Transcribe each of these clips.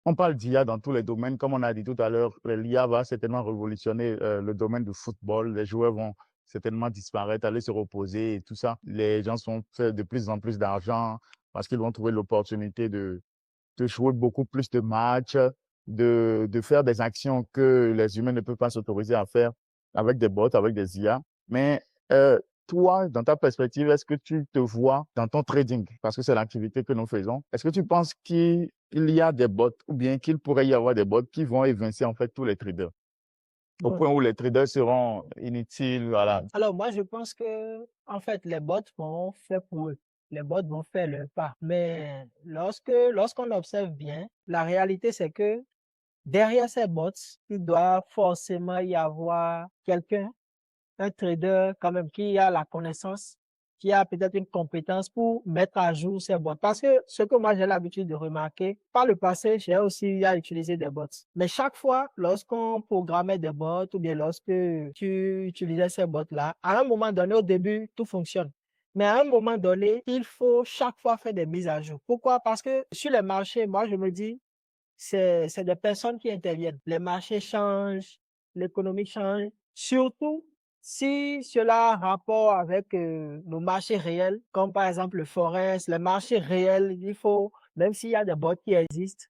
On parle d'IA dans tous les domaines. Comme on a dit tout à l'heure, l'IA va certainement révolutionner le domaine du football. Les joueurs vont certainement disparaître, aller se reposer et tout ça. Les gens vont faire de plus en plus d'argent parce qu'ils vont trouver l'opportunité de jouer beaucoup plus de matchs, de faire des actions que les humains ne peuvent pas s'autoriser à faire avec des bots, avec des IA. Mais toi, dans ta perspective, est-ce que tu te vois dans ton trading, parce que c'est l'activité que nous faisons, est-ce que tu penses qu'il y a des bots ou bien qu'il pourrait y avoir des bots qui vont évincer en fait tous les traders, au Bon. point où les traders seront inutiles, voilà. Alors moi, je pense que, en fait, les bots vont faire pour eux. Les bots vont faire leur part. Mais lorsqu'on observe bien, la réalité, c'est que derrière ces bots, il doit forcément y avoir quelqu'un, un trader quand même, qui a la connaissance, qui a peut-être une compétence pour mettre à jour ces bots. Parce que ce que moi j'ai l'habitude de remarquer, par le passé, j'ai aussi eu à utiliser des bots. Mais chaque fois, lorsqu'on programmait des bots ou bien lorsque tu utilisais ces bots-là, à un moment donné, au début, tout fonctionne. Mais à un moment donné, il faut chaque fois faire des mises à jour. Pourquoi? Parce que sur les marchés, moi je me dis, c'est des personnes qui interviennent. Les marchés changent, l'économie change, surtout si cela a rapport avec nos marchés réels, comme par exemple le forex, les marchés réels, il faut, même s'il y a des bots qui existent,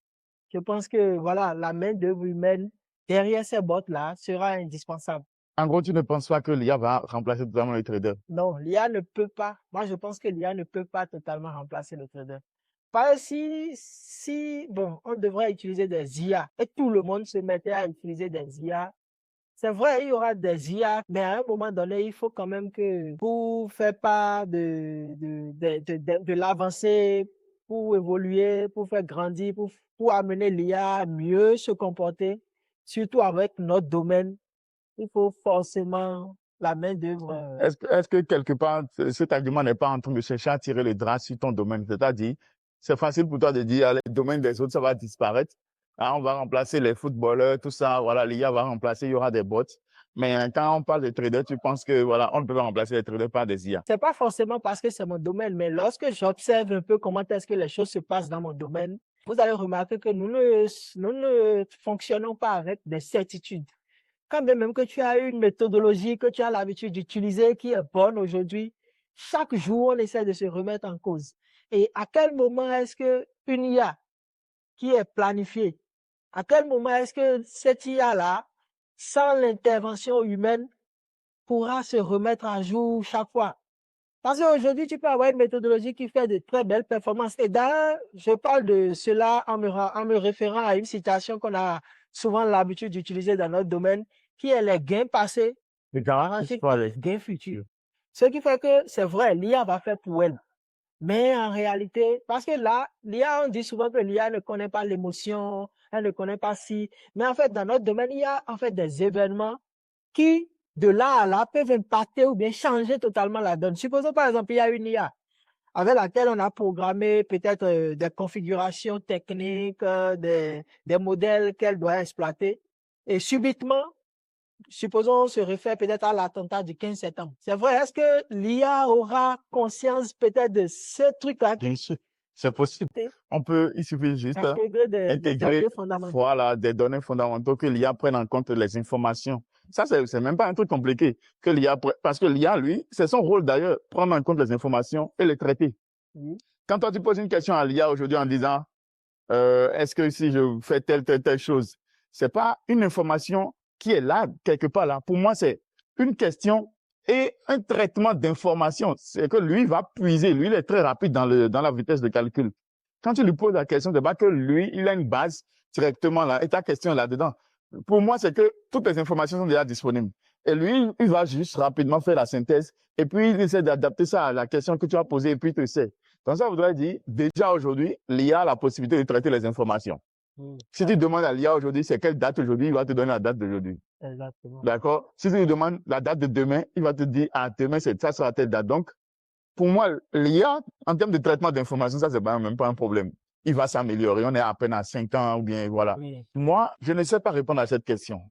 je pense que voilà, la main-d'œuvre humaine derrière ces bots-là sera indispensable. En gros, tu ne penses pas que l'IA va remplacer totalement les traders? Non, l'IA ne peut pas, moi je pense que l'IA ne peut pas totalement remplacer le trader. Pas si, bon, on devrait utiliser des IA et tout le monde se mettait à utiliser des IA. C'est vrai, il y aura des IA, mais à un moment donné, il faut quand même que pour faire part de l'avancée, pour évoluer, pour faire grandir, pour amener l'IA à mieux se comporter, surtout avec notre domaine, il faut forcément la main-d'œuvre. Est-ce que quelque part, cet argument n'est pas en train de chercher à tirer le drap sur ton domaine? C'est-à-dire, c'est facile pour toi de dire, ah, le domaine des autres, ça va disparaître. Ah, on va remplacer les footballeurs, tout ça, voilà, l'IA va remplacer, il y aura des bots. Mais quand on parle de traders, tu penses que, voilà, on ne peut pas remplacer les traders par des IA. C'est pas forcément parce que c'est mon domaine, mais lorsque j'observe un peu comment est-ce que les choses se passent dans mon domaine, vous allez remarquer que nous ne fonctionnons pas avec des certitudes. Quand bien même que tu as une méthodologie que tu as l'habitude d'utiliser qui est bonne aujourd'hui, chaque jour, on essaie de se remettre en cause. Et à quel moment est-ce que une IA qui est planifiée, à quel moment est-ce que cette IA-là, sans l'intervention humaine, pourra se remettre à jour chaque fois? Parce qu'aujourd'hui, tu peux avoir une méthodologie qui fait de très belles performances. Et d'ailleurs, je parle de cela en me référant à une citation qu'on a souvent l'habitude d'utiliser dans notre domaine, qui est les gains passés Le garage, garantis voilà. les gains futurs. Ce qui fait que c'est vrai, l'IA va faire pour elle. Mais en réalité, parce que là, l'IA, on dit souvent que l'IA ne connaît pas l'émotion, elle ne connaît pas si. Mais en fait, dans notre domaine, il y a en fait des événements qui, de là à là, peuvent impacter ou bien changer totalement la donne. Supposons par exemple, il y a une IA avec laquelle on a programmé peut-être des configurations techniques, des modèles qu'elle doit exploiter. Et subitement, supposons on se réfère peut-être à l'attentat du 15 septembre. C'est vrai, est-ce que l'IA aura conscience peut-être de ce truc-là Bien sûr, c'est possible. Il suffit juste intégrer des intégrer, données fondamentales? voilà, des données fondamentaux que l'IA prenne en compte les informations. Ça, c'est même pas un truc compliqué que parce que l'IA, lui, c'est son rôle d'ailleurs, prendre en compte les informations et les traiter. Oui. Quand toi, tu poses une question à l'IA aujourd'hui en disant, est-ce que si je fais telle chose, c'est pas une information qui est là, quelque part là. Pour moi, c'est une question et un traitement d'information. C'est que lui va puiser, lui, il est très rapide dans la vitesse de calcul. Quand tu lui poses la question, c'est pas que lui, il a une base directement là, et ta question là-dedans. Pour moi, c'est que toutes les informations sont déjà disponibles. Et lui, il va juste rapidement faire la synthèse, et puis il essaie d'adapter ça à la question que tu as posée, et puis il te sait. Donc ça voudrait dire, déjà aujourd'hui, l'IA a la possibilité de traiter les informations. Si tu demandes à l'IA aujourd'hui, c'est quelle date aujourd'hui, il va te donner la date d'aujourd'hui. Exactement. D'accord? Si tu lui demandes la date de demain, il va te dire, ah, demain, ça sera telle date. Donc, pour moi, l'IA, en termes de traitement d'informations, ça, c'est même pas un problème. Il va s'améliorer. On est à peine à 5 ans ou bien, voilà. Oui. Moi, je ne sais pas répondre à cette question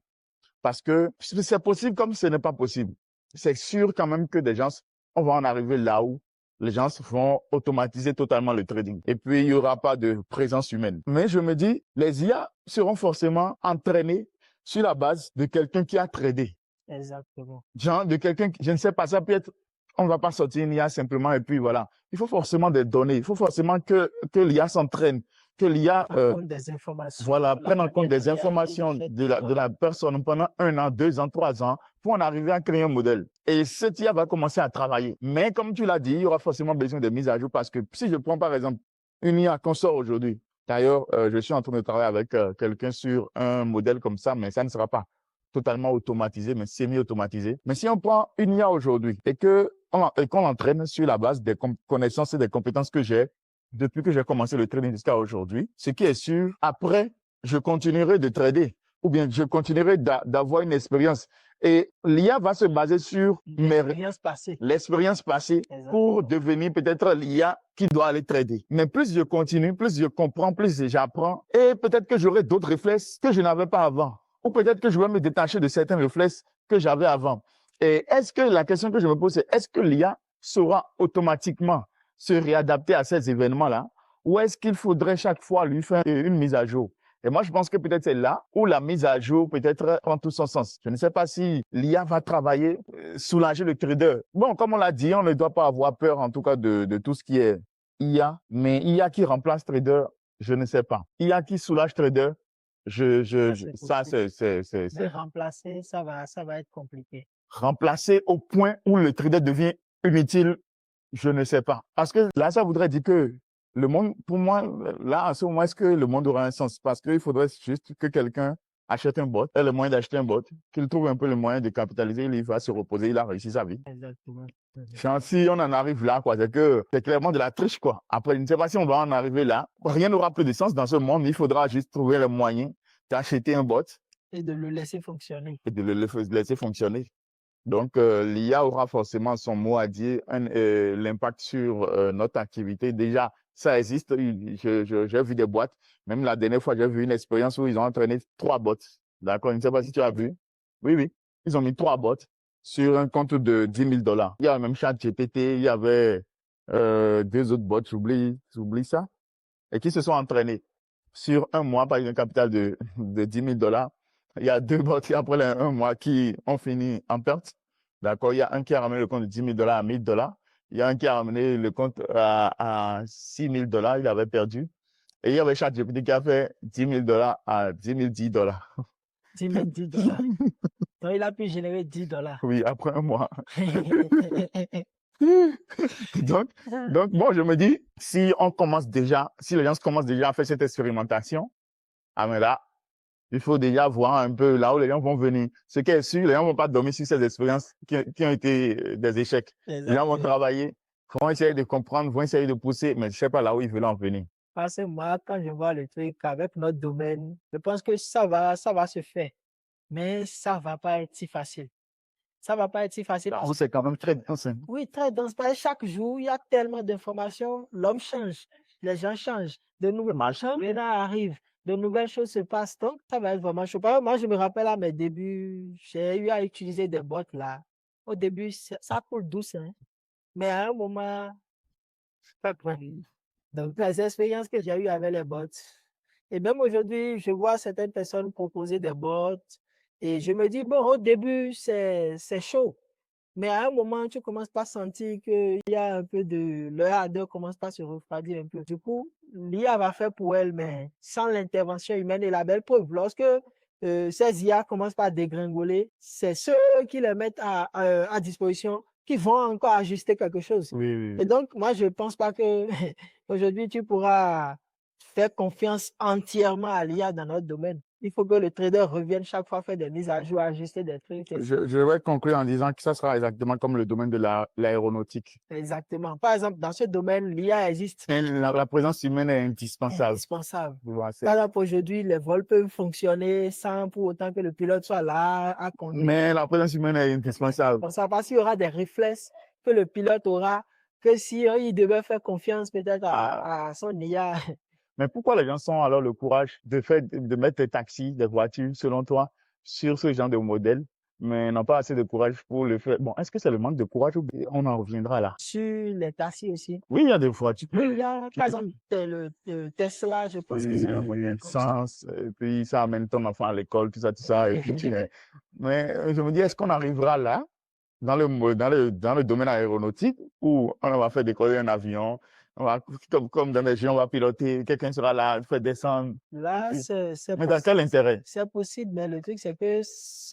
parce que c'est possible comme ce n'est pas possible. C'est sûr quand même que des gens, on va en arriver là où les gens vont automatiser totalement le trading. Et puis, il n'y aura pas de présence humaine. Mais je me dis, les IA seront forcément entraînés sur la base de quelqu'un qui a tradé. Exactement. Genre, de quelqu'un, je ne sais pas, ça peut être, on ne va pas sortir une IA simplement et puis voilà. Il faut forcément des données. Il faut forcément que l'IA s'entraîne, que l'IA, des informations. voilà, prenne en compte des informations de la personne pendant 1 an, 2 ans, 3 ans pour en arriver à créer un modèle. Et cette IA va commencer à travailler. Mais comme tu l'as dit, il y aura forcément besoin de mise à jour parce que si je prends par exemple une IA qu'on sort aujourd'hui, d'ailleurs, je suis en train de travailler avec quelqu'un sur un modèle comme ça, mais ça ne sera pas totalement automatisé, mais semi-automatisé. Mais si on prend une IA aujourd'hui et qu'on l'entraîne sur la base des connaissances et des compétences que j'ai depuis que j'ai commencé le trading jusqu'à aujourd'hui, ce qui est sûr, après, je continuerai de trader ou bien je continuerai d'avoir une expérience. Et l'IA va se baser sur l'expérience passée pour devenir peut-être l'IA qui doit aller trader. Mais plus je continue, plus je comprends, plus j'apprends et peut-être que j'aurai d'autres réflexes que je n'avais pas avant. Ou peut-être que je vais me détacher de certains réflexes que j'avais avant. Et la question que je me pose, c'est est-ce que l'IA saura automatiquement se réadapter à ces événements-là ou est-ce qu'il faudrait chaque fois lui faire une mise à jour? Et moi, je pense que peut-être c'est là où la mise à jour peut-être prend tout son sens. Je ne sais pas si l'IA va travailler, soulager le trader. Bon, comme on l'a dit, on ne doit pas avoir peur en tout cas de tout ce qui est IA, mais IA qui remplace trader, je ne sais pas. IA qui soulage trader, ça, c'est remplacer, ça va être compliqué. Remplacer au point où le trader devient inutile, je ne sais pas. Parce que là, ça voudrait dire que le monde, pour moi, là, à ce moment, est-ce que le monde aura un sens? Parce qu'il faudrait juste que quelqu'un achète un bot, ait le moyen d'acheter un bot, qu'il trouve un peu le moyen de capitaliser, il va se reposer, il a réussi sa vie. Exactement. Si on en arrive là, quoi, c'est clairement de la triche, quoi. Après, je ne sais pas si on va en arriver là. Rien n'aura plus de sens dans ce monde. Il faudra juste trouver le moyen d'acheter un bot. Et de le laisser fonctionner. Et de le laisser fonctionner. Donc, l'IA aura forcément son mot à dire, l'impact sur notre activité. Déjà, ça existe. J'ai vu des boîtes. Même la dernière fois, j'ai vu une expérience où ils ont entraîné 3 bots. D'accord? Je ne sais pas si tu as vu. Oui, oui. Ils ont mis 3 bots sur un compte de $10,000. Il y avait même ChatGPT, il y avait 2 autres bots, j'oublie ça, et qui se sont entraînés sur un mois par un capital de $10,000. Il y a 2 bots qui, après un mois, qui ont fini en perte. D'accord? Il y a un qui a ramené le compte de $10,000 à $1,000. Il y a un qui a ramené le compte à $6,000. Il avait perdu. Et il y avait ChatGPT qui a fait $10,000 à $10,010. $10,010. Donc, il a pu générer $10. Oui, après un mois. Donc, bon, je me dis, si les gens commencent déjà à faire cette expérimentation, là, il faut déjà voir un peu là où les gens vont venir. Ce qui est sûr, les gens ne vont pas dormir sur ces expériences qui ont été des échecs. Les gens vont travailler, vont essayer de comprendre, vont essayer de pousser, mais je ne sais pas là où ils veulent en venir. Parce que moi, quand je vois le truc avec notre domaine, je pense que ça va se faire. Mais ça ne va pas être si facile. Ça ne va pas être si facile. C'est quand même très dense. Oui, très dense. Parce que chaque jour, il y a tellement d'informations. L'homme change. Les gens changent. De nouvelles machins arrivent. De nouvelles choses se passent. Donc, ça va être vraiment chaud. Moi, je me rappelle à mes débuts, j'ai eu à utiliser des bots là. Au début, ça coule douce. Hein. Mais à un moment, pas prêt. Donc, les expériences que j'ai eues avec les bots. Et même aujourd'hui, je vois certaines personnes proposer des bots. Et je me dis, bon, au début, c'est chaud. Mais à un moment, tu commences pas à sentir qu'il y a un peu leur ardeur commence pas à se refroidir un peu. Du coup, l'IA va faire pour elle, mais sans l'intervention humaine. Et la belle preuve, lorsque ces IA commencent pas à dégringoler, c'est ceux qui les mettent à disposition qui vont encore ajuster quelque chose. Oui, oui. Et donc, moi, je pense pas que aujourd'hui, tu pourras faire confiance entièrement à l'IA dans notre domaine. Il faut que le trader revienne chaque fois faire des mises à jour, ajuster des trucs. Je vais conclure en disant que ça sera exactement comme le domaine de l'aéronautique. Exactement. Par exemple, dans ce domaine, l'IA existe. La présence humaine est indispensable. Indispensable. Voilà, par exemple, aujourd'hui, les vols peuvent fonctionner sans pour autant que le pilote soit là à conduire. Mais la présence humaine est indispensable. Parce qu'il y aura des réflexes que le pilote aura, que s'il devait faire confiance peut-être à son IA. Mais pourquoi les gens ont alors le courage de mettre des taxis, des voitures, selon toi, sur ce genre de modèle, mais n'ont pas assez de courage pour le faire. Bon, est-ce que c'est le manque de courage ou bien on en reviendra là? Sur les taxis aussi. Oui, il y a des voitures. Il y a, par exemple, le Tesla, je pense que Oui, c'est un un moyen de comme ça. sens, et puis ça amène ton enfant à l'école, tout ça, et puis mais je me dis, est-ce qu'on arrivera là, dans le domaine aéronautique, où on va faire décoller un avion, on va, comme dans les jeux, on va piloter, quelqu'un sera là, faire descendre. Là, c'est Mais dans quel intérêt? c'est possible, mais le truc, c'est que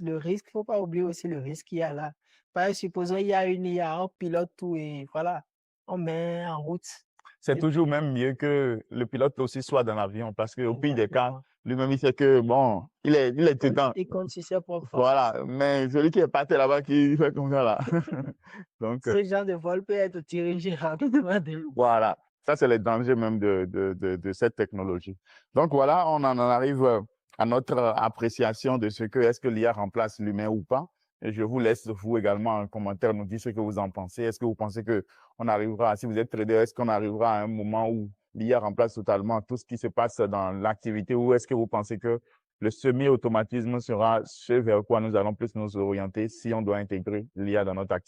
le risque, faut pas oublier aussi le risque qu'il y a là. Par exemple, supposons il y a une IA, on pilote tout et voilà, on met en route. C'est Et toujours même mieux que le pilote aussi soit dans l'avion, parce qu'au pire des cas, exactement. lui-même, il sait que, bon, il est dedans. Il compte sur ses propres forces. Voilà, mais celui qui est parti là-bas, qui fait comme ça, là. Donc, Ce genre de vol peut être dirigé rapidement de l'eau. voilà, ça c'est les dangers même de cette technologie. Donc voilà, on en arrive à notre appréciation de ce que est-ce que l'IA remplace l'humain ou pas. Et je vous laisse vous également en commentaire nous dire ce que vous en pensez. Est-ce que vous pensez que on arrivera, si vous êtes trader, est-ce qu'on arrivera à un moment où l'IA remplace totalement tout ce qui se passe dans l'activité, ou est-ce que vous pensez que le semi-automatisme sera ce vers quoi nous allons plus nous orienter si on doit intégrer l'IA dans notre activité?